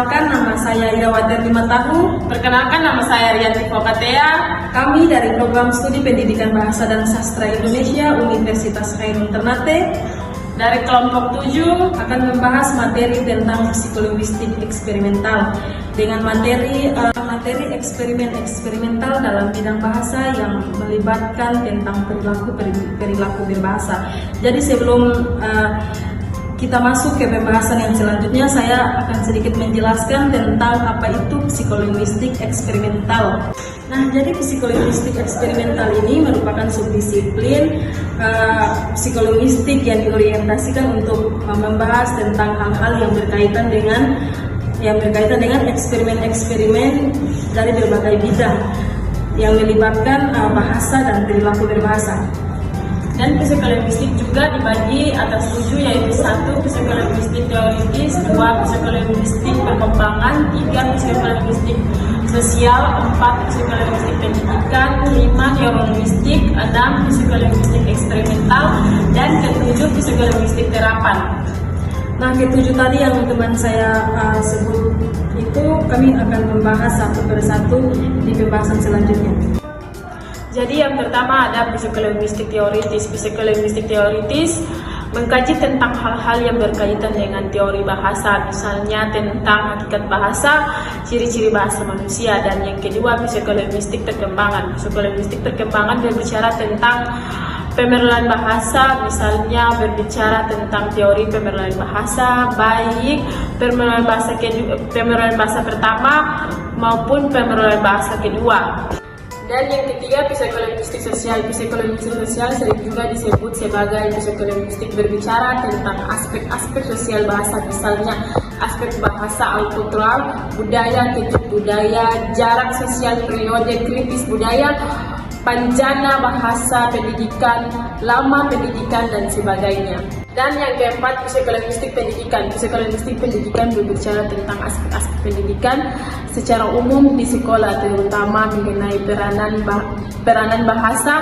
Perkenalkan, nama saya Irawater Limatahu. Perkenalkan, nama saya Rianti Fokatea. Kami dari Program Studi Pendidikan Bahasa dan Sastra Indonesia Universitas Khairul Ternate Dari kelompok 7 akan membahas materi tentang psikolinguistik eksperimental dengan materi eksperimental dalam bidang bahasa yang melibatkan tentang perilaku berbahasa. Jadi sebelum kita masuk ke pembahasan yang selanjutnya, saya akan sedikit menjelaskan tentang apa itu psikolinguistik eksperimental. Nah, jadi psikolinguistik eksperimental ini merupakan subdisiplin psikolinguistik yang diorientasikan untuk membahas tentang hal-hal yang berkaitan dengan eksperimen-eksperimen dari berbagai bidang yang melibatkan bahasa dan perilaku berbahasa. Dan psikolinguistik juga dibagi atas 7, yaitu 1. Psikolinguistik teoritis, 2. Psikolinguistik perkembangan, 3. Psikolinguistik sosial, 4. Psikolinguistik pendidikan, 5. Neurolinguistik, 6. Psikolinguistik eksperimental, dan ke-7 psikolinguistik terapan. Nah, ke-7 tadi yang teman saya sebut itu kami akan membahas satu persatu di pembahasan selanjutnya. Jadi yang pertama ada psikolinguistik teoritis. Psikolinguistik teoritis mengkaji tentang hal-hal yang berkaitan dengan teori bahasa, misalnya tentang hakikat bahasa, ciri-ciri bahasa manusia. Dan yang kedua psikolinguistik perkembangan. Psikolinguistik perkembangan berbicara tentang pemenuhan bahasa, misalnya berbicara tentang teori pemenuhan bahasa, baik pemenuhan bahasa pertama maupun pemenuhan bahasa kedua. Dan yang ketiga psikolinguistik sosial. Psikolinguistik sosial sering juga disebut sebagai psikolinguistik berbicara tentang aspek-aspek sosial bahasa, misalnya aspek bahasa alkultural, budaya, kejut budaya, jarak sosial, periode kritis budaya, panjana bahasa, pendidikan, lama pendidikan, dan sebagainya. Dan yang keempat psikolinguistik pendidikan. Psikolinguistik pendidikan berbicara tentang aspek-aspek pendidikan secara umum di sekolah, terutama mengenai peranan bahasa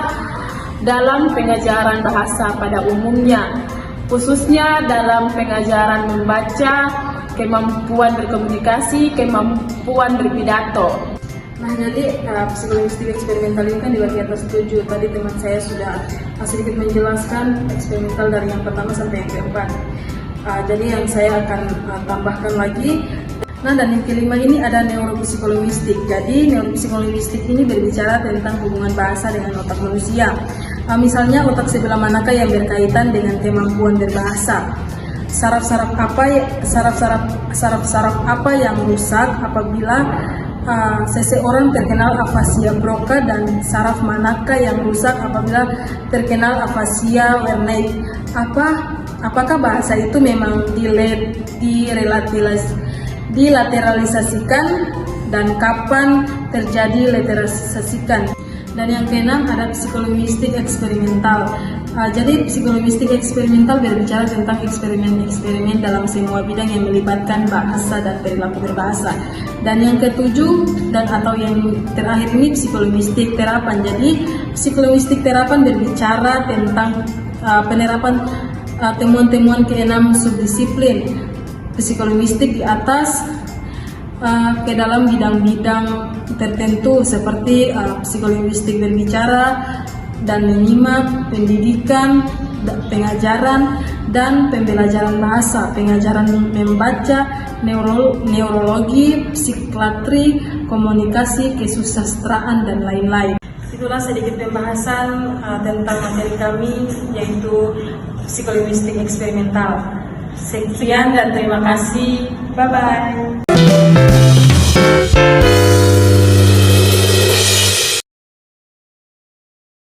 dalam pengajaran bahasa pada umumnya, khususnya dalam pengajaran membaca, kemampuan berkomunikasi, kemampuan berpidato. Nah, jadi psikolinguistik eksperimental ini kan dibagi atas 7. Tadi teman saya sudah sedikit menjelaskan eksperimental dari yang pertama sampai yang keempat. Jadi yang saya akan tambahkan lagi. Nah, dan yang kelima ini ada neuropsikolinguistik. Jadi neuropsikolinguistik ini berbicara tentang hubungan bahasa dengan otak manusia. Misalnya otak sebelah manakah yang berkaitan dengan kemampuan berbahasa. Saraf-saraf apa yang rusak apabila seseorang terkenal afasia Broca, dan saraf manakah yang rusak apabila terkenal afasia Wernicke. Apakah bahasa itu memang dilateralisasikan dan kapan terjadi lateralisasikan. Dan yang keenam ada psikolinguistik eksperimental. Jadi psikolinguistik eksperimental berbicara tentang eksperimen-eksperimen dalam semua bidang yang melibatkan bahasa dan perilaku berbahasa. Dan yang ketujuh atau yang terakhir ini psikolinguistik terapan. Jadi psikolinguistik terapan berbicara tentang penerapan temuan-temuan keenam subdisiplin psikolinguistik di atas ke dalam bidang-bidang tertentu seperti psikolinguistik berbicara dan menyimak, pendidikan, pengajaran dan pembelajaran bahasa, pengajaran membaca, neurologi, psikiatri, komunikasi, kesusastraan, dan lain-lain. Itulah sedikit pembahasan tentang materi kami, yaitu psikolinguistik eksperimental. Sekian dan terima kasih. Bye-bye.